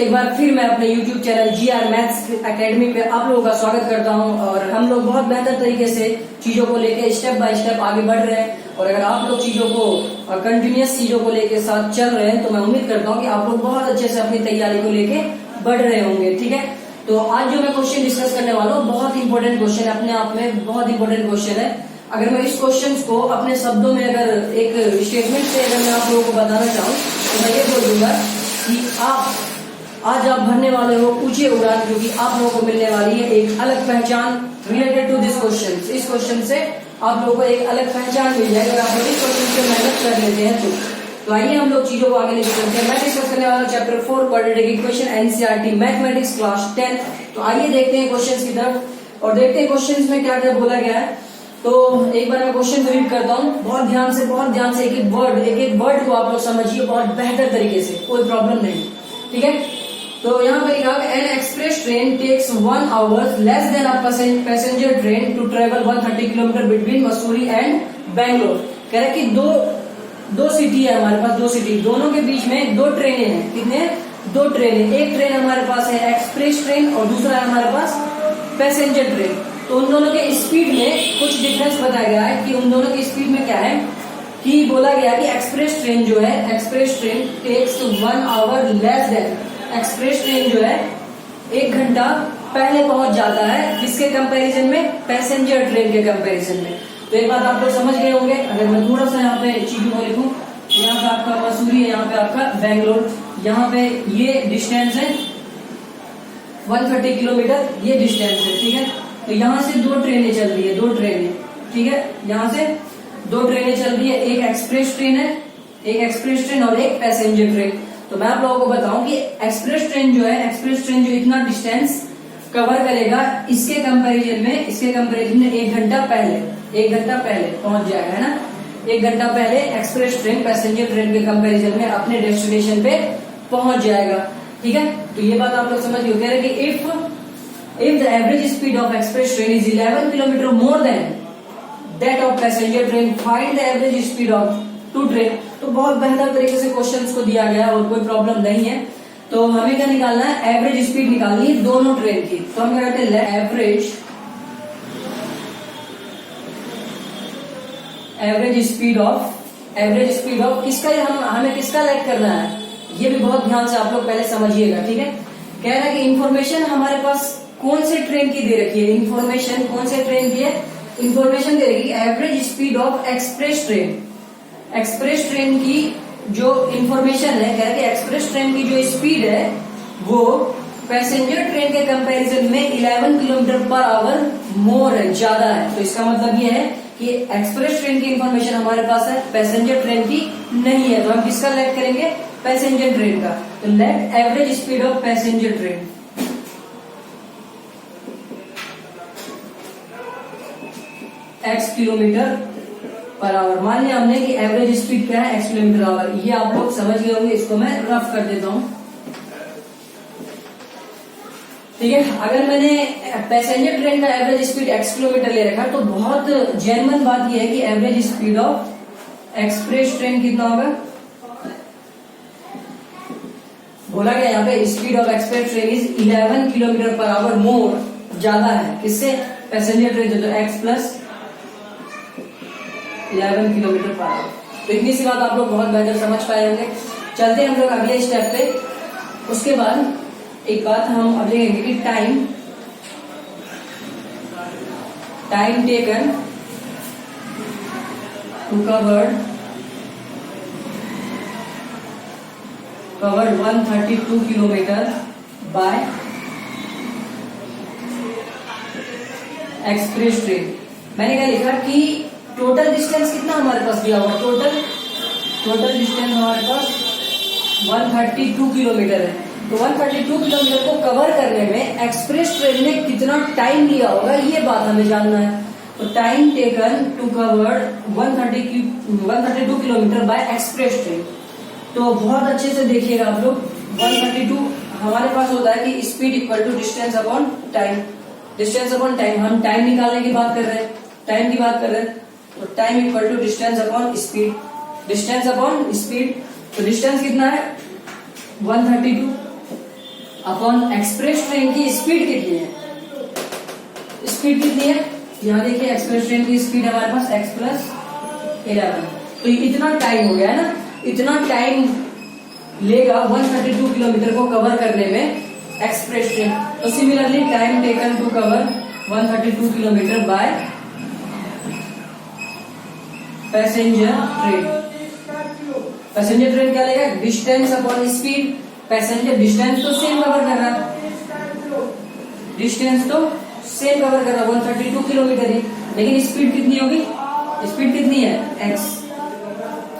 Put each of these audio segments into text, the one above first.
एक बार फिर मैं अपने YouTube channel GR maths academy पे आप लोगों का स्वागत करता हूं और हम लोग बहुत बेहतर तरीके से चीजों को लेके स्टेप बाय स्टेप आगे बढ़ रहे हैं। और अगर आप लोग चीजों को कंटिन्यूअस चीजों को लेके साथ चल रहे हैं तो मैं उम्मीद करता हूं कि आप लोग बहुत अच्छे से अपनी तैयारी को लेके बढ़ रहे होंगे। ठीक है, तो आज जो मैं क्वेश्चन डिस्कस करने वाला हूँ बहुत इंपॉर्टेंट क्वेश्चन है, अपने आप में बहुत इंपॉर्टेंट क्वेश्चन है। अगर मैं इस क्वेश्चन को अपने शब्दों में अगर एक स्टेटमेंट से अगर मैं आप लोगों को बताना चाहूँ तो मैं ये बोल दूंगा कि आज आप भरने वाले हो ऊंचे उड़ान, जो कि आप लोगों को मिलने वाली है एक अलग पहचान रिलेटेड टू दिस क्वेश्चन। इस क्वेश्चन से आप लोगों को एक अलग पहचान मिल जाएगी अगर आप लोग इस क्वेश्चन पे मेहनत कर लेते हैं तो आइए हम लोग चीजों को आगे लेकर चलते हैं। मैं डिस्कस करने वाला chapter 4 quadratic equation NCERT mathematics class 10। तो आइए देखते हैं क्वेश्चंस की तरफ और देखते हैं क्वेश्चंस में क्या क्या बोला गया है। तो एक बार मैं क्वेश्चन रीड करता हूँ, बहुत ध्यान से एक एक वर्ड को आप लोग समझिए बहुत बेहतर तरीके से, कोई प्रॉब्लम नहीं। ठीक है, तो यहाँ पे लिखा है an express train takes 1 hour less than a passenger train to travel 130 kilometre between Mussoorie and Bangalore. कह रहे कि दो सिटी है हमारे पास, दो सिटी, दोनों के बीच में दो ट्रेनें हैं। कितने? दो ट्रेनें। एक ट्रेन हमारे पास है एक्सप्रेस ट्रेन और दूसरा है हमारे पास पैसेंजर ट्रेन। तो उन दोनों के स्पीड में कुछ डिफरेंस बताया गया है कि उन दोनों की स्पीड में क्या है कि बोला गया कि एक्सप्रेस ट्रेन जो है, express train takes 1 hour less than, express train जो है 1 घंटा पहले पहुंच जाता है किसके कंपैरिजन में? पैसेंजर ट्रेन के कंपैरिजन में। तो एक बात आप लोग समझ गए होंगे। अगर मैं थोड़ा सा यहाँ पे चीजों को लिखूं, यहाँ पे आपका मसूरी है, यहाँ पे आपका बैंगलोर, यहाँ पे ये डिस्टेंस है 130 किलोमीटर, ये डिस्टेंस है। ठीक है, तो यहाँ से दो ट्रेनें चल रही है, दो ट्रेनें। ठीक है, यहाँ से दो ट्रेनें चल रही है, एक एक्सप्रेस ट्रेन है, एक एक्सप्रेस ट्रेन और एक पैसेंजर ट्रेन। तो मैं आप लोगों को बताऊं कि एक्सप्रेस ट्रेन जो है, एक्सप्रेस ट्रेन जो इतना डिस्टेंस कवर करेगा इसके कंपैरिजन में 1 घंटा पहले पहुंच जाएगा, है ना। 1 घंटा पहले एक्सप्रेस ट्रेन पैसेंजर ट्रेन के कंपैरिजन में अपने डेस्टिनेशन पे पहुंच जाएगा। ठीक है, तो ये बात आप लोग समझ गए। कह रहे कि if the average speed of express train is 11 kilometre more than that of passenger train, find the average speed of two train. तो बहुत बेहतर तरीके से क्वेश्चंस को दिया गया और कोई प्रॉब्लम नहीं है। तो हमें क्या निकालना है? एवरेज स्पीड निकालनी है दोनों ट्रेन की। तो हम क्या कहते हैं? एवरेज स्पीड ऑफ किसका, हमें किसका लेट करना है, ये भी बहुत ध्यान से आप लोग पहले समझिएगा। ठीक है, कह रहा है कि इंफॉर्मेशन हमारे पास कौन से ट्रेन की दे रखी है, इंफॉर्मेशन कौन से ट्रेन की है, इंफॉर्मेशन दे रखी है average speed of express train. Express train की जो इंफॉर्मेशन है, कह रहा है कि एक्सप्रेस ट्रेन की जो स्पीड है वो पैसेंजर ट्रेन के कंपैरिजन में 11 किलोमीटर पर आवर मोर है, ज्यादा है। तो इसका मतलब ये है कि एक्सप्रेस ट्रेन की इंफॉर्मेशन हमारे पास है, पैसेंजर ट्रेन की नहीं है। तो हम किसका लेट करेंगे? पैसेंजर ट्रेन का। तो let average speed of passenger train x kilometre per hour. मान लिया हमने कि एवरेज स्पीड क्या है? x kilometre hour. ये आप लोग समझ गए होंगे, इसको मैं रफ कर देता हूं। ठीक है, अगर मैंने पैसेंजर ट्रेन का एवरेज स्पीड x किलोमीटर ले रखा तो बहुत जेन्युइन बात यह है कि average speed of express train कितना होगा? बोला गया यहाँ पे speed of express train is 11 kilometre per hour more, ज्यादा है किससे? पैसेंजर ट्रेन से। तो x plus 11 kilometre per hour. तो इतनी सी बात आप लोग बहुत बेहतर समझ पाए होंगे। चलते हैं हम लोग अगले स्टेप पे। उसके बाद एक बात हम अब देखेंगे कि time taken to cover 132 kilometre by express train. मैंने क्या लिखा कि टोटल डिस्टेंस कितना हमारे पास दिया हुआ? टोटल डिस्टेंस हमारे पास 132 किलोमीटर है। तो 132 किलोमीटर को कवर करने में एक्सप्रेस ट्रेन ने कितना टाइम लिया होगा, ये बात हमें जानना है। तो time taken to cover 132 kilometre by express train. तो बहुत अच्छे से देखिएगा आप लोग। 132 हमारे पास होता है कि speed equal to distance upon time. Distance upon time, हम टाइम निकालने की बात कर रहे हैं, टाइम की बात कर रहे हैं। तो time equal to distance upon speed, distance upon speed. तो डिस्टेंस कितना है? 132। अपॉन एक्सप्रेस ट्रेन की स्पीड कितनी है, स्पीड कितनी है, यहाँ देखिए एक्सप्रेस ट्रेन की स्पीड हमारे पास x प्लस 11। तो इतना टाइम हो गया है ना, इतना टाइम लेगा 132 किलोमीटर को कवर करने में एक्सप्रेस ट्रेन। तो similarly time taken to cover 132 kilometre by passenger train. Passenger train क्या लेगा, distance upon speed. Passenger distance तो सेम कवर कर रहा है, डिस्टेंस तो सेम कवर कर रहा है 132 किलोमीटर ही, लेकिन स्पीड कितनी होगी, स्पीड कितनी है x।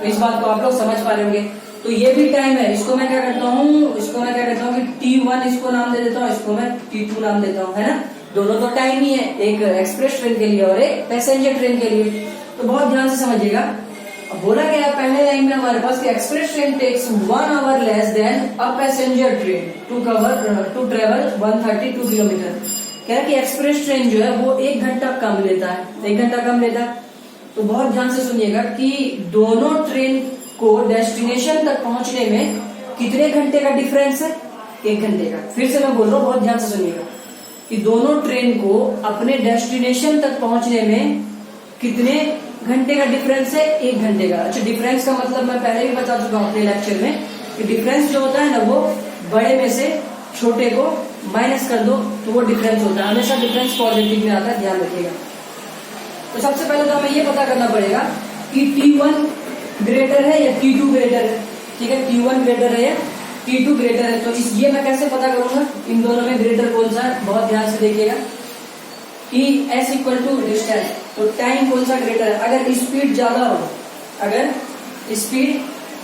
तो इस बात को आप लोग समझ पा रहे होंगे। तो ये भी टाइम है, इसको मैं क्या करता हूँ, इसको मैं क्या करता हूँ कि t1 इसको नाम दे देता हूँ, इसको मैं t2 नाम देता हूँ, है ना। दोनों तो टाइम ही है, एक एक्सप्रेस ट्रेन के लिए और एक पैसेंजर ट्रेन के लिए। तो बहुत ध्यान से समझिएगा। अब बोला गया पहले लाइन में हमारे पास कि express train takes 1 hour less than a passenger train to travel 132 kilometre. क्या कि एक्सप्रेस ट्रेन जो है वो 1 घंटा कम लेता है, 1 घंटा कम लेता है। तो बहुत ध्यान से सुनिएगा कि दोनों ट्रेन को डेस्टिनेशन तक पहुंचने में कितने घंटे का डिफरेंस है, 1 घंटे का। फिर से मैं बोल रहा हूँ, बहुत ध्यान से सुनिएगा कि दोनों ट्रेन को अपने डेस्टिनेशन तक पहुंचने में कितने घंटे का डिफरेंस है, 1 घंटे का। अच्छा, डिफरेंस का मतलब मैं पहले भी बता चुका हूँ अपने लेक्चर में कि डिफरेंस जो होता है ना, वो बड़े में से छोटे को माइनस कर दो तो वो डिफरेंस होता है, हमेशा डिफरेंस पॉजिटिव में आता है, ध्यान रखिएगा। तो सबसे पहले तो हमें ये पता करना पड़ेगा कि T1 ग्रेटर है या T2 ग्रेटर है। ठीक है, T1 ग्रेटर है या T2 ग्रेटर है। तो ये मैं कैसे पता करूंगा, इन दोनों में ग्रेटर कौन सा है, बहुत ध्यान से देखिएगा कि S इक्वल टू डिस्टेंस, तो टाइम कौन सा ग्रेटर है। अगर स्पीड ज्यादा हो, अगर स्पीड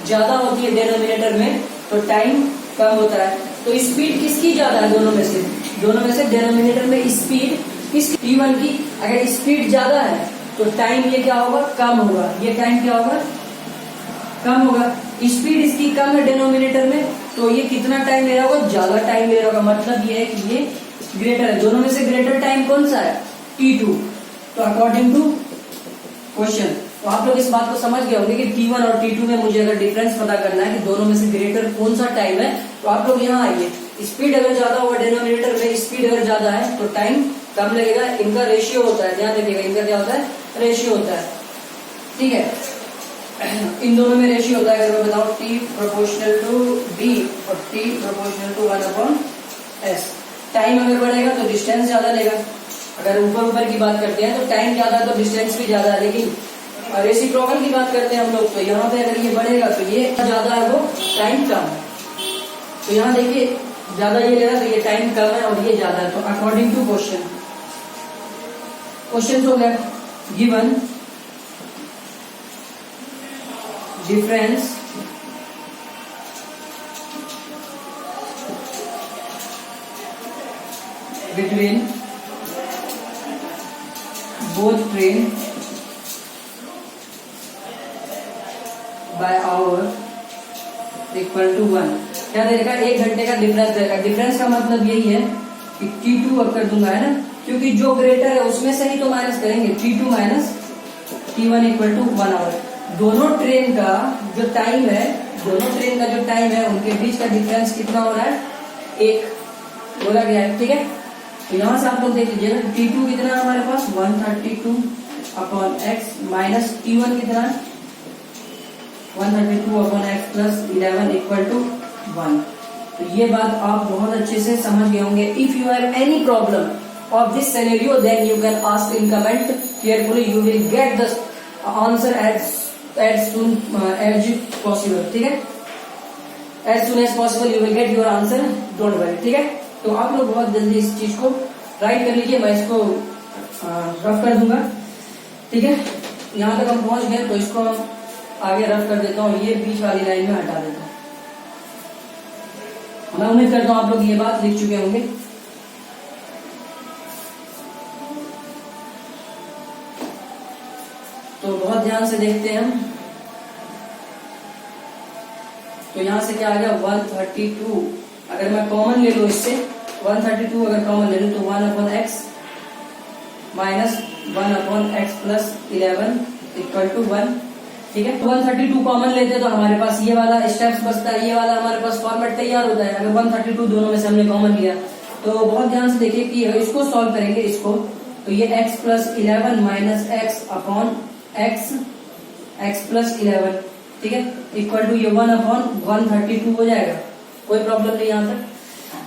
ज्यादा होती है डिनोमिनेटर में तो टाइम कम होता है। तो स्पीड किसकी ज्यादा है, दोनों में से, दोनों में से डिनोमिनेटर में स्पीड किस T1 की। अगर स्पीड ज्यादा है तो टाइम ये क्या होगा, कम होगा, ये टाइम क्या होगा, कम होगा। स्पीड इसकी कम है डिनोमिनेटर में, तो ये कितना टाइम ले रहा होगा, ज्यादा टाइम ले रहा होगा। मतलब ये है कि ये ग्रेटर है, दोनों में से ग्रेटर टाइम कौन सा है, T2। तो अकॉर्डिंग टू क्वेश्चन, तो आप लोग इस बात को समझ गए होंगे कि T1 और T2 में मुझे अगर डिफरेंस पता करना है कि दोनों में से ग्रेटर कौन सा टाइम है, तो आप लोग यहाँ आइए। स्पीड अगर ज्यादा होगा डिनोमिनेटर में, स्पीड अगर ज्यादा है तो टाइम कम लगेगा। इनका रेशियो होता है, ध्यान रखिएगा, इनका क्या होता है, रेशियो होता है। ठीक है, इन दोनों में रेशियो होता है। अगर मैं बताऊं T प्रोपोर्शनल टू D और T proportional to 1/S। Time अगर बढ़ेगा तो डिस्टेंस ज्यादा लेगा। अगर ऊपर ऊपर की बात करते हैं तो टाइम ज्यादा है तो डिस्टेंस भी ज्यादा है, लेकिन रेसिप्रोकल की बात करते हैं हम लोग, तो यहाँ पे अगर ये बढ़ेगा तो ये ज्यादा है, वो टाइम कम है। तो यहाँ देखिए ज्यादा ये ले रहा है तो ये टाइम कम है और ये ज्यादा है। तो अकॉर्डिंग टू क्वेश्चन, क्वेश्चन हो गया given difference between both train by hour equal to 1। क्या देगा, 1 घंटे का डिफरेंस देगा। डिफरेंस का मतलब यही है कि T2 अब कर दूंगा, है ना, क्योंकि जो ग्रेटर है उसमें से ही तो माइनस करेंगे। T2 minus T1 equal to 1 hour. दोनों ट्रेन का जो टाइम है, दोनों ट्रेन का जो टाइम है, उनके बीच का डिफरेंस कितना हो रहा है, 1 बोला गया है। ठीक है, तो यहाँ से आप लोग देख लीजिएगा T2 कितना है हमारे पास, 132/x माइनस T1 कितना है, 132/x प्लस 11 इक्वल टू 1। तो ये बात आप बहुत अच्छे से समझ गए होंगे। If you have any problem of this scenario then you can ask in comment carefully, you will get the answer as soon as possible. ठीक है, as soon as possible you will get your answer, don't worry. ठीक है, तो आप लोग बहुत जल्दी इस चीज को राइट कर लीजिए, मैं इसको रफ कर दूंगा। ठीक है, यहाँ तक हम पहुंच गए तो इसको आगे रफ कर देता हूँ, ये बीच वाली लाइन में हटा देता हूँ। मैं उम्मीद करता हूँ आप लोग ये बात लिख चुके होंगे। तो बहुत ध्यान से देखते हैं हम। तो यहां से क्या आ गया, 132। अगर मैं कॉमन ले लूं इससे 132, अगर कॉमन ले लूं तो 1/x minus 1/x plus 11 equal to 1। ठीक है। 132 कॉमन लेते हैं तो हमारे पास ये वाला स्टेप्स बचता है, ये वाला हमारे पास फॉर्मेट तैयार होता है। अगर 132 दोनों में से हमने कॉमन लिया तो बहुत ध्यान से देखिए कि इसको सॉल्व करेंगे इसको, तो ये x plus 11 minus x upon x plus 11, ठीक है, इक्वल टू ये 1 अपॉन 132 हो जाएगा। कोई प्रॉब्लम नहीं यहाँ तक,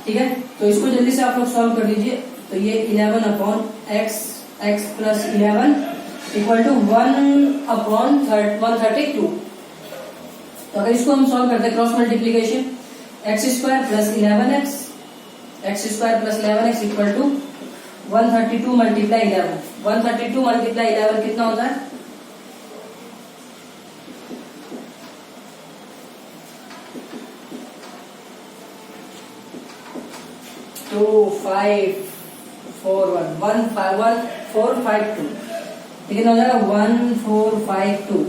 ठीक है। तो इसको जल्दी से आप लोग सॉल्व कर दीजिए। तो ये 11 upon x plus 11 equal to 1 upon 132। तो अगर इसको हम सॉल्व करते हैं cross multiplication, x square plus 11x equal to 132 multiply 11। 132 multiply 11 कितना होता है? टू 5 4 1 1452, कितना हो जाएगा? 1452।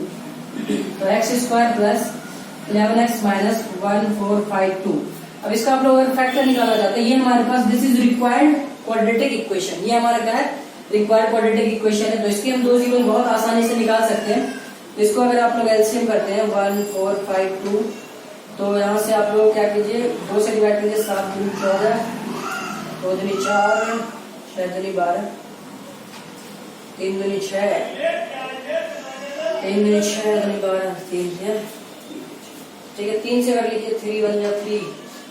तो x square plus 11x minus 1452। अब इसका आप लोग अगर फैक्टर निकाला जाता है, ये हमारे पास this is required quadratic equation, ये हमारा क्या है? रिक्वायर्ड क्वाड्रेटिक इक्वेशन है। तो इसकी हम दो जीरो बहुत आसानी से निकाल सकते हैं। तो इसको अगर आप लोग एलसीएम करते हैं 1452, तो यहाँ से आप लोग क्या कीजिए, 2 से डिवाइड कीजिए, 7 दूनी 14, 2 दूनी 4, 6 दूनी 12, 3 दूनी 6, 3 दूनी 6 दूनी 12, 3 है, ठीक है। 3 से कर लीजिए, 3 1 जा 3,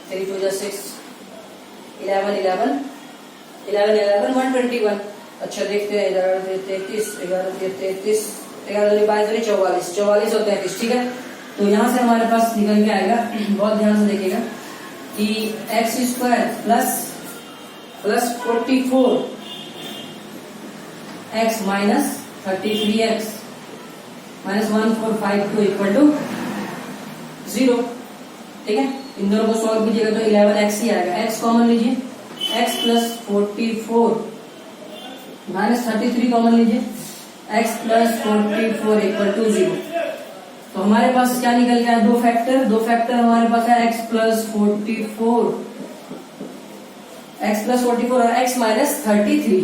3 2 जा 6, 11 11 11 11 121। अच्छा देखते हैं, 11 33, 11 33, 11 22 44, 44 और 33, ठीक है। तो यहाँ से हमारे पास निकल के आएगा, बहुत ध्यान से देखिएगा, कि x square plus 44 x minus 33x minus 1452 equal to 0, ठीक है। इन दोनों को सॉल्व कीजिएगा तो 11x ही आएगा। x कॉमन लीजिए, x प्लस 44 माइनस 33 कॉमन लीजिए, x प्लस 44 इक्वल टू 0। तो हमारे पास क्या निकल गया? दो फैक्टर हमारे पास है, x प्लस 44 और x माइनस 33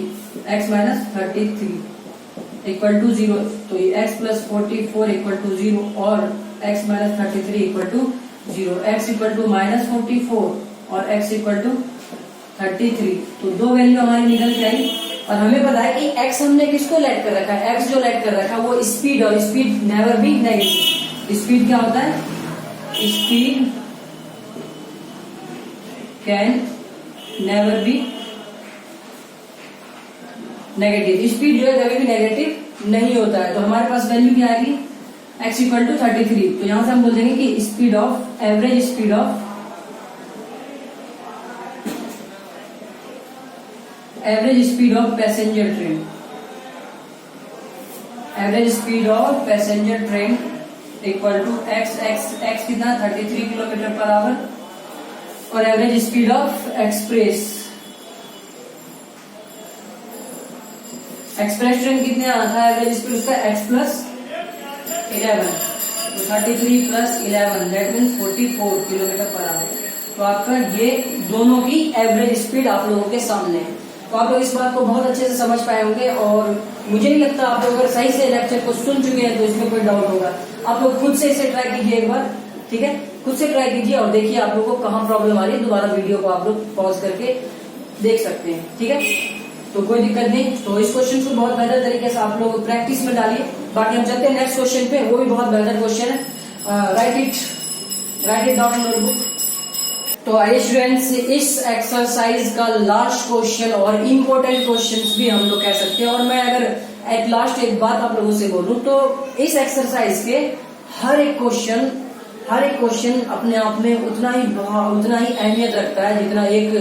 इक्वल टू 0। तो ये x प्लस 44 इक्वल टू 0 और x minus 33 equal to 0, x equal to minus 44 और x इक्वल टू 33। तो दो वैल्यू हमारी निकल के आई। और हमें पता है कि x हमने किसको लेट कर रखा है? x जो लेट कर रखा है वो स्पीड, और speed never be negative. Speed क्या होता है? Speed can never be negative. Speed जो है कभी भी नेगेटिव नहीं होता है। तो हमारे पास वैल्यू क्या आएगी? x equal to 33। तो यहां से हम बोल देंगे कि speed of average speed of passenger train, average speed of passenger train equal to x कितना? 33 किलोमीटर पर आवर, और average speed of express train कितने आता है? एवरेज स्पीड उसका x प्लस 11, तो 33 plus 11 that means 44 kilometre per hour. तो आपका ये दोनों की एवरेज स्पीड आप लोगों के सामने है। तो आप लोग इस बात को बहुत अच्छे से समझ पाए होंगे, और मुझे नहीं लगता आप लोग अगर सही से लेक्चर को सुन चुके हैं तो इसमें कोई डाउट होगा। आप लोग खुद से इसे ट्राई कीजिए एक बार, ठीक है, खुद से ट्राई कीजिए और देखिए आप लोगों को कहाँ प्रॉब्लम आ रही है। दोबारा वीडियो को आप लोग पॉज करके देख सकते हैं, ठीक है। तो कोई दिक्कत नहीं। तो इस क्वेश्चन को बहुत बेहतर तरीके से आप लोग प्रैक्टिस में डालिए। बाकी हम चलते हैं नेक्स्ट क्वेश्चन पे, वो भी बहुत बेहतर क्वेश्चन है। Right it down in notebook. तो आइए स्टूडेंट्स, इस एक्सरसाइज का लास्ट क्वेश्चन और इम्पोर्टेंट क्वेश्चन भी हम लोग कह सकते हैं। और मैं अगर एट लास्ट एक बात आप लोगों से बोलूं तो इस एक्सरसाइज के हर एक क्वेश्चन अपने आप में उतना ही अहमियत रखता है जितना एक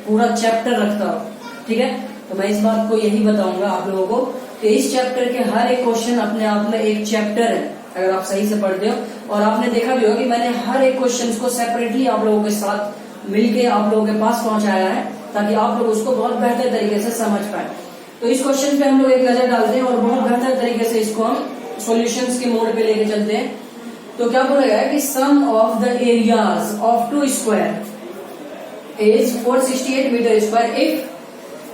पूरा चैप्टर रखता हो, ठीक है। तो मैं इस बात को यही बताऊंगा आप लोगों को कि इस चैप्टर के हर एक क्वेश्चन अपने आप में एक चैप्टर है, अगर आप सही से पढ़ते हो। और आपने देखा भी होगा कि मैंने हर एक क्वेश्चन को सेपरेटली आप लोगों के साथ मिलके आप लोगों के पास पहुंचाया है, ताकि आप लोग उसको बहुत बेहतर तरीके से समझ पाए। तो इस क्वेश्चन पे हम लोग एक नजर डालते हैं और बहुत बेहतर तरीके से इसको हम सॉल्यूशंस के मोड पे लेके चलते हैं। तो क्या बोला गया है कि sum of the areas of two square is 468 metre square if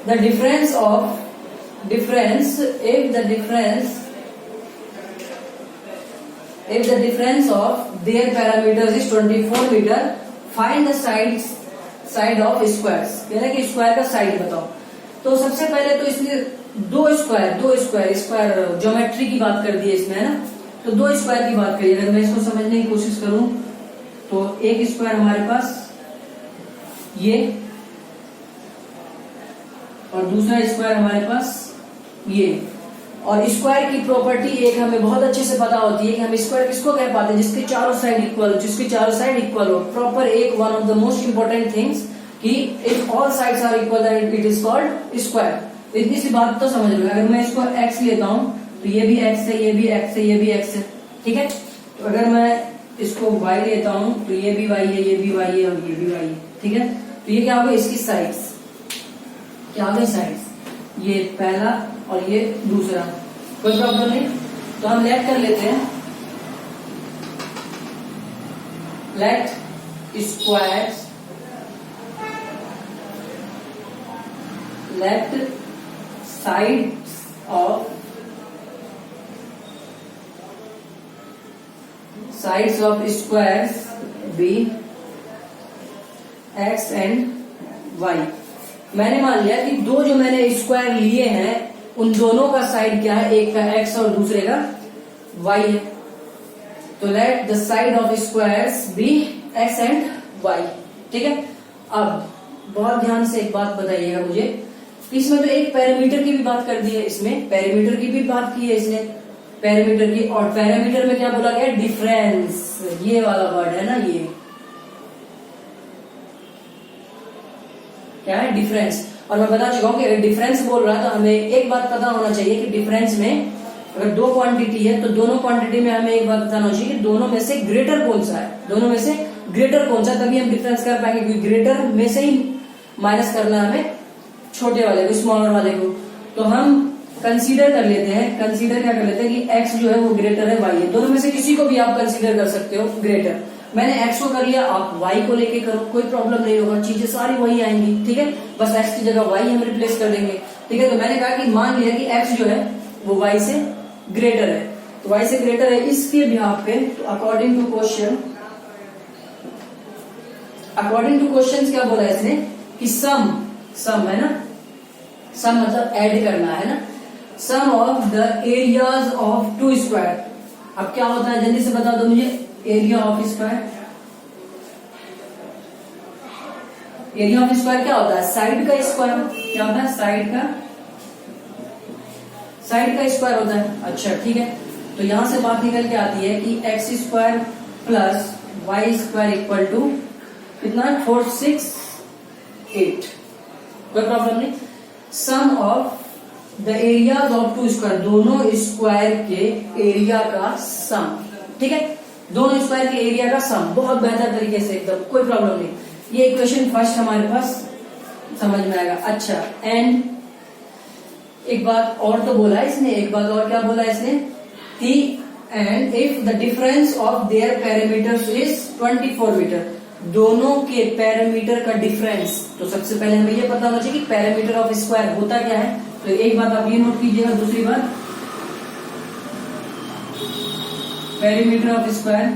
the difference if the difference of their parameters is 24 metre find the side of squares, यानी कि स्क्वायर का साइड बताओ। तो सबसे पहले तो इसने दो स्क्वायर ज्योमेट्री की बात कर दी है इसमें, है ना। तो दो स्क्वायर की बात करिए, अगर मैं इसको समझने की कोशिश करूं तो एक स्क्वायर हमारे पास ये, और दूसरा स्क्वायर हमारे पास ये। और स्क्वायर की प्रॉपर्टी एक हमें बहुत अच्छे से पता होती है कि हम स्क्वायर किसको कह पाते हैं, जिसके चारों साइड इक्वल हो, प्रॉपर एक one of the most important things कि if all sides are equal then it is called square. इतनी सी बात तो समझ लो। अगर मैं इसको x लेता हूं तो ये भी x है, ये भी x है, ये भी x है, ठीक है। तो अगर मैं इसको y लेता हूं तो ये भी y है, ये भी y है और ये भी y है, ठीक है। तो ये क्या होगा, इसकी साइड्स क्या हो गई, साइड्स, ये पहला और ये दूसरा, कोई प्रॉब्लम नहीं। तो हम लेट कर लेते हैं, let squares, let sides of squares be x and y। मैंने मान लिया कि दो जो मैंने स्क्वायर लिए हैं उन दोनों का साइड क्या है, एक का x और दूसरे का y है। तो let the side of squares be x and y, ठीक है। अब बहुत ध्यान से एक बात बताइएगा मुझे, इसमें तो एक पैरामीटर की भी बात कर दी है, इसमें पैरामीटर की भी बात की है इसने, पैरामीटर की। और पैरामीटर में क्या बोला गया, डिफरेंस, ये वाला वर्ड है ना, ये क्या है, डिफरेंस। और मैं बता चुका हूं कि अगर डिफरेंस बोल रहा है तो हमें एक बात पता होना चाहिए कि डिफरेंस में अगर दो क्वांटिटी है तो दोनों क्वांटिटी में हमें एक बात बताना चाहिए कि दोनों में से ग्रेटर कौन सा है, दोनों में से ग्रेटर कौन सा, तभी हम डिफरेंस कर पाएंगे, क्योंकि ग्रेटर में से ही माइनस करना हमें छोटे वाले को, स्मॉलर वाले को। तो हम कंसीडर कर लेते हैं, कंसीडर क्या कर लेते हैं कि x जो है वो ग्रेटर है y है, दोनों में से किसी को भी आप कंसीडर कर सकते हो ग्रेटर। मैंने x को कर लिया, आप y को लेके करो, कोई प्रॉब्लम नहीं होगा, चीजें सारी वही आएंगी, ठीक है। बस x की जगह y हम रिप्लेस कर देंगे, ठीक है। तो मैंने कहा कि मान लिया कि x जो है वो y से ग्रेटर है, तो y से ग्रेटर है, इसके बिहाफ पे तो अकॉर्डिंग टू क्वेश्चन क्या बोला इसने कि सम है ना, सम मतलब ऐड करना है ना, sum of the areas of two square. अब क्या होता है जल्दी से बता दो मुझे, area of square, area of square क्या होता है, साइड का स्क्वायर, क्या होता है, साइड का स्क्वायर होता है। अच्छा ठीक है, तो यहां से बात निकल के आती है कि x square plus y square equal to कितना, 4 6 8, कोई प्रॉब्लम नहीं। Sum of the areas of two square, दोनों स्क्वायर के एरिया का सम, ठीक है, दोनों स्क्वायर के एरिया का सम, बहुत बेहतर तरीके से एकदम, कोई प्रॉब्लम नहीं। ये इक्वेशन फर्स्ट हमारे पास समझ में आएगा। अच्छा, एंड एक बात और तो बोला है इसने, एक बात और क्या बोला है इसने कि and if the difference of their parameters is 24 metre, दोनों के पैरामीटर का डिफरेंस। तो सबसे पहले हमें ये पता होना चाहिए कि पैरामीटर ऑफ स्क्वायर होता क्या है। तो एक बात आप ये नोट कीजिएगा, दूसरी बात parameter of square,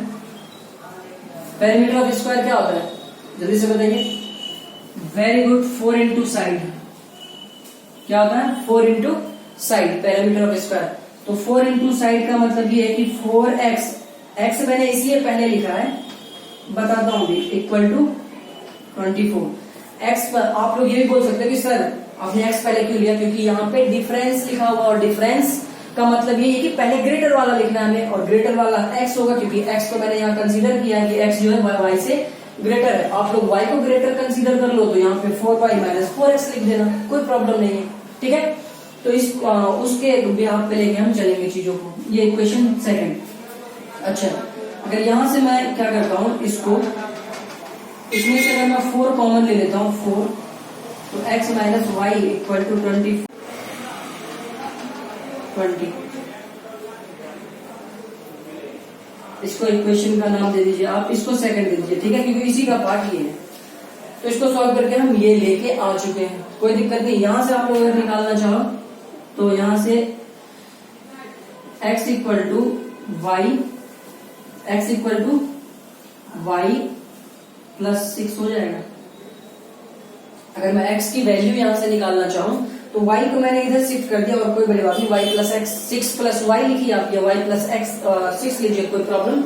parameter of square क्या होता है जल्दी से बताइए। वेरी गुड, 4 इंटू साइड, क्या होता है 4 into side, parameter of square. तो 4 इंटू साइड का मतलब ये है कि 4x, x मैंने इसलिए पहले लिखा है, बताता हूं भी, इक्वल टू 24। x पर आप लोग ये भी बोल सकते हो कि सर आपने x पहले क्यों लिया, क्योंकि यहाँ पे डिफरेंस लिखा हुआ, और डिफरेंस का मतलब ये है कि पहले ग्रेटर वाला लिखना है हमें, और ग्रेटर वाला x होगा, क्योंकि x को मैंने यहाँ कंसीडर किया है कि x जो है y से ग्रेटर है। आप लोग y को ग्रेटर कंसीडर कर लो तो यहाँ पे 4y माइनस 4x लिख देना, कोई प्रॉब्लम नहीं है, ठीक है। तो इस उसके बिहाफ पे लेके हम चलेंगे चीजों को। ये इक्वेशन सेकंड। अच्छा, अगर यहां से मैं क्या करता हूं, इसको इसमें से अगर मैं 4 कॉमन ले लेता हूं, 4, तो x माइनस वाई इक्वल टू 20। इसको इक्वेशन का नाम दे दीजिए आप, इसको सेकंड दे दीजिए, ठीक है, क्योंकि इसी का पार्ट ये है। तो इसको सॉल्व करके हम ये लेके आ चुके हैं, कोई दिक्कत नहीं। यहां से आप लोग अगर निकालना चाहो तो यहां से x equal to y x equal to y plus 6 हो जाएगा। अगर मैं x की वैल्यू यहां से निकालना चाहूं तो y को मैंने इधर शिफ्ट कर दिया और कोई बड़ी बात नहीं, y plus x 6 plus y लिखिए आप, या y प्लस एक्स 6 लीजिए, कोई प्रॉब्लम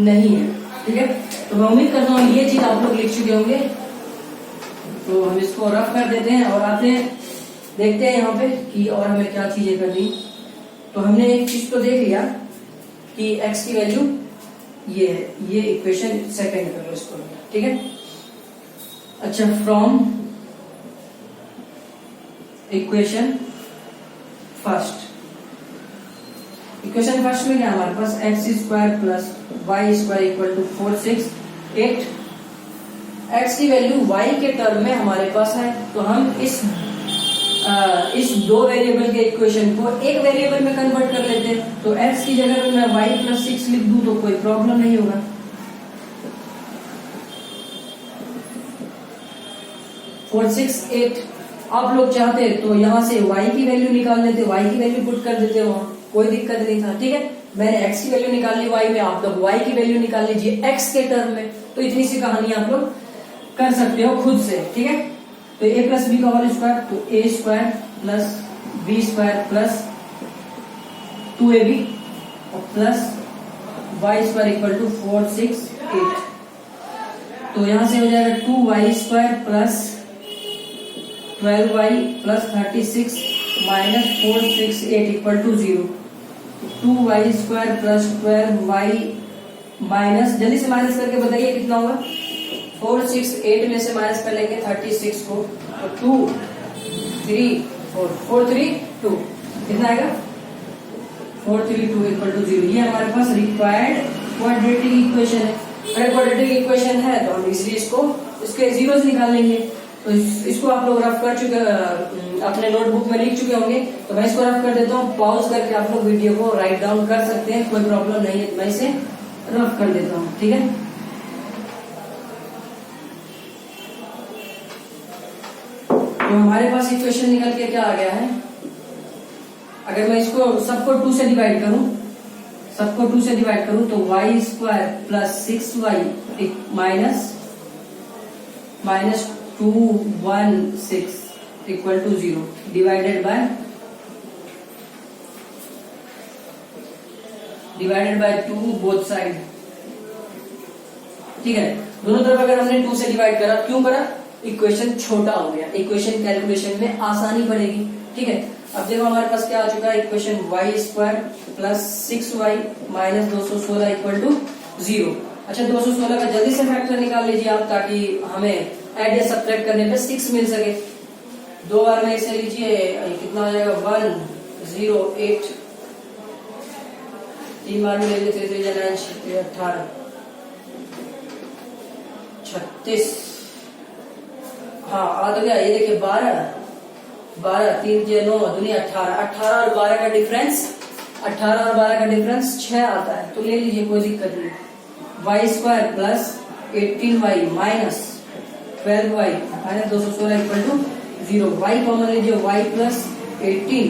नहीं है। ठीक है, तो मैं उम्मीद करता हूँ ये चीज आप लोग लिख चुके होंगे। तो हम इसको रफ कर देते हैं और आते हैं देखते हैं यहाँ पे कि और हमें क्या चीजें करनी। तो हमने एक चीज तो देख लिया कि x की वैल्यू ये है, ये इक्वेशन सेकंड कर लो इसको। ठीक है, अच्छा, from equation first, equation first में क्या हमारे पास x square plus y square equal to 4 6 8। X की वैल्यू वाई के टर्म में हमारे पास है, तो हम इस दो वेरिएबल के इक्वेशन को एक वेरिएबल में कन्वर्ट कर लेते हैं। तो एक्स की जगह मैं वाई प्लस 6 लिख दूं तो कोई प्रॉब्लम नहीं होगा। 4 6 8 आप लोग चाहते तो यहां से y की वैल्यू निकाल लेते, y की वैल्यू पुट कर देते, वहां कोई दिक्कत नहीं था। ठीक है, मैंने x की वैल्यू निकाल ली y में, आप लोग y की वैल्यू निकाल लीजिए x के टर्म में। तो इतनी सी कहानी आप लोग कर सकते हो खुद से। ठीक है, तो a प्लस बी का होल स्क्वायर, तो a square plus B square plus 2ab plus y square equal to 4 6 8। तो यहां से हो जाएगा 2y square plus 12y plus 36 minus 4 6 8 equal to 0। 2y square plus 12y minus, जल्दी से माइनस करके बताइए कितना होगा। 4 6 8 में से माइनस कर लेंगे 36 को, तो 2 3 4 4 3 2 कितना आएगा 4 3 2 इक्वल टू 0। ये हमारे पास रिक्वायर्ड क्वाड्रेटिक इक्वेशन है। अगर क्वाड्रेटिक इक्वेशन है तो हम इसीलिए इसके जीरोस निकाल लेंगे। तो इसको आप लोग रफ कर चुके, अपने नोटबुक में लिख चुके होंगे। तो मैं इसको रफ कर देता हूँ, पॉज करके आप लोग वीडियो को राइट डाउन कर सकते हैं, कोई प्रॉब्लम नहीं है। मैं इसे रफ कर देता हूँ। ठीक है, तो हमारे पास इक्वेशन निकल के क्या आ गया है। अगर मैं इसको सबको 2 से डिवाइड करूं, तो y square plus 6y minus 216 equal to 0 divided by 2 both side. ठीक है, दोनों तरफ अगर हमने 2 से डिवाइड करा, क्यों करा, इक्वेशन छोटा हो गया, इक्वेशन कैलकुलेशन में आसानी पड़ेगी। ठीक है, अब देखो हमारे पास क्या आ चुका है, equation y square plus 6y minus 216 equal to 0। अच्छा, 216 का जल्दी से फैक्टर निकाल लीजिए आप, ताकि हमें ऐड या सब्ट्रैक्ट करने पे 6 मिल सके। 2 बार में इसे लीजिए, कितना हो जाएगा 108। 3 बार में ले लेते 18 36। हाँ आ तो गया, ये देखिए 12 3 9 दुनिया 18 और 12 का डिफरेंस 6 आता है। तो ले लीजिए, कोई दिक्कत नहीं। Y square plus 18y minus 12y minus 216 equal to 0। Y common लीजिए, y प्लस 18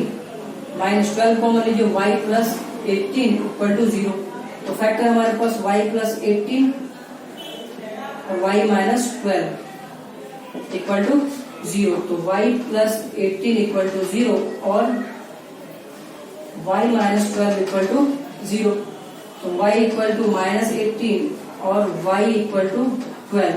माइनस 12 कॉमन लीजिए, y प्लस 18 इक्वल टू 0। तो फैक्टर हमारे पास y प्लस 18 और y माइनस 12 इक्वल टू 0। तो y प्लस 18 इक्वल टू 0 और y माइनस 12 इक्वल टू 0। तो y equal to minus 18 और y equal to 12।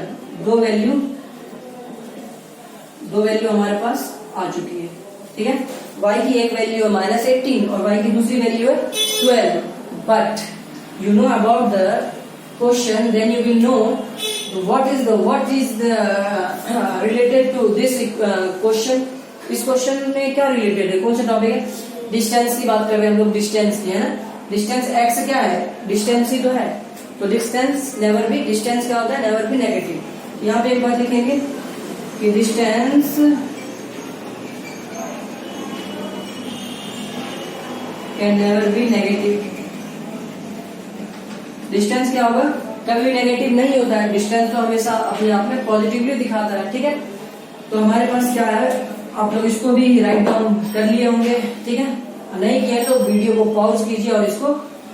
दो वैल्यू हमारे पास आ चुकी है। ठीक है, y की एक वैल्यू है माइनस 18 और y की दूसरी वैल्यू है 12। But you know about the question, then you will know what is the related to this question। इस क्वेश्चन में क्या रिलेटेड है, कौन सा टॉपिक है, डिस्टेंस की बात कर रहे हैं हम लोग, डिस्टेंस की है ना। डिस्टेंस x क्या है, डिस्टेंस ही तो है। तो डिस्टेंस क्या होता है, नेवर बी नेगेटिव। यहाँ पे एक बात लिखेंगे कि distance can never be negative. Distance क्या होगा, कभी नेगेटिव नहीं होता है। डिस्टेंस तो हमेशा अपने आप में पॉजिटिवली दिखाता है। ठीक है, तो हमारे पास क्या है, आप लोग इसको भी राइट डाउन कर लिए होंगे। ठीक है, नहीं किया तो वीडियो को पॉज कीजिए और इसको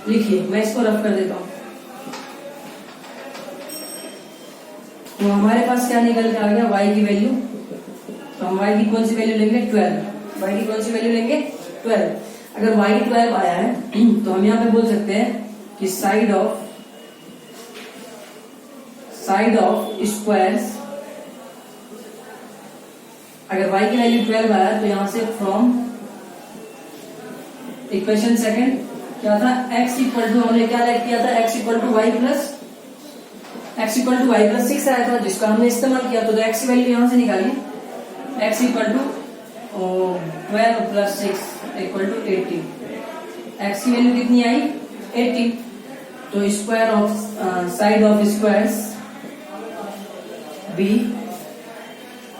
लिखिए। मैं इसको रफ कर देता हूँ। तो हमारे पास क्या निकल के आ गया, y की वैल्यू। तो हम y की कौन सी वैल्यू लेंगे, 12। y की कौन सी वैल्यू लेंगे, 12। अगर y 12 आया है तो हम यहाँ पे बोल सकते हैं कि साइड ऑफ स्क्वायर्स, अगर y की वैल्यू 12 आया तो यहां से फ्रॉम इक्वेशन सेकंड क्या था, x इक्वल टू, हमने क्या किया था, x equal to y plus 6 आया था, जिसका हमने इस्तेमाल किया। तो x की वैल्यू यहां से निकालिए, x equal to 12 plus 6 equal to 18। x की वैल्यू कितनी आई, 18। तो square of side of squares be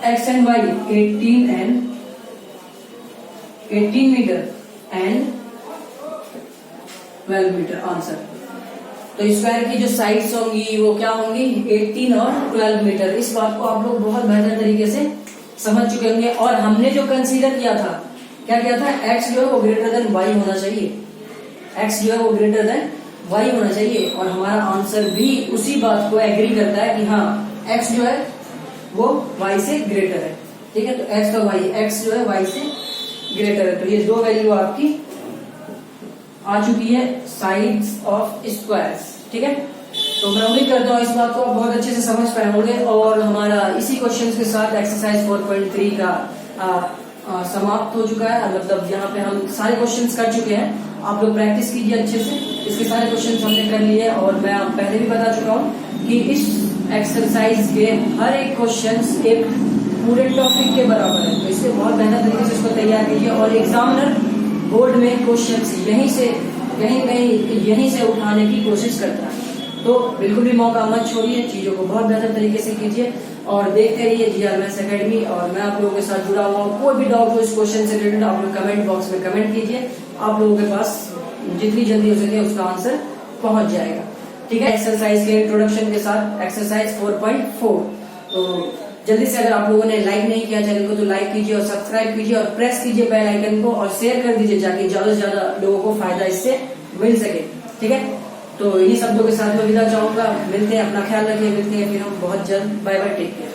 x and y 18 metre and 12 metre answer. तो स्क्वायर की जो साइड्स होंगी वो क्या होंगी, 18 और 12 मीटर। इस बात को आप लोग बहुत बेहतर तरीके से समझ चुके होंगे। और हमने जो कंसीडर किया था, क्या किया था, x जो है वो ग्रेटर देन y होना चाहिए, x जो है वो ग्रेटर देन y होना चाहिए। और हमारा आंसर भी उसी बात को एग्री करता है कि हाँ x जो है वो y से ग्रेटर है। ठीक है, तो x का y, x जो है y से ग्रेटर है। तो ये दो वैल्यू आपकी आ चुकी है साइड्स ऑफ स्क्वायर्स। ठीक है, तो मैं उम्मीद करता हूँ इस बात को आप बहुत अच्छे से समझ पाए होंगे। और हमारा इसी क्वेश्चन के साथ एक्सरसाइज 4.3 का समाप्त हो चुका है। मतलब यहाँ पे हम सारे क्वेश्चंस कर चुके हैं। आप लोग प्रैक्टिस कीजिए अच्छे से, इसके सारे क्वेश्चंस हमने कर लिए। और मैं आप पहले भी बता चुका हूँ कि इस एक्सरसाइज के हर एक क्वेश्चंस एक पूरे टॉपिक के बराबर है। तो इससे बहुत बेहतर तरीके से इसको तैयार कीजिए। और एग्जामिनर बोर्ड में क्वेश्चंस यहीं से उठाने की कोशिश करता है। तो बिल्कुल भी मौका मत छोड़िए, चीजों को बहुत बेहतर तरीके से कीजिए और देखते रहिए GR मैथ्स एकेडमी। और मैं आप लोगों के साथ जुड़ा हुआ हूँ। कोई भी डाउट हो इस क्वेश्चन से रिलेटेड आप लोग कमेंट बॉक्स में कमेंट कीजिए, आप लोगों के पास जितनी जल्दी हो सके उसका आंसर पहुंच जाएगा। ठीक है, एक्सरसाइज के इंट्रोडक्शन के साथ एक्सरसाइज 4.4। तो जल्दी से अगर आप लोगों ने लाइक नहीं किया चैनल को तो लाइक कीजिए और सब्सक्राइब कीजिए और प्रेस कीजिए बेल आइकन को और शेयर कर दीजिए ताकि ज्यादा से ज्यादा लोगों को फायदा इससे मिल सके। ठीक है, तो इन्हीं शब्दों के साथ मैं विदा चाहूंगा। मिलते हैं, अपना ख्याल रखिए, मिलते हैं फिर हम बहुत जल्द। Bye bye, take care.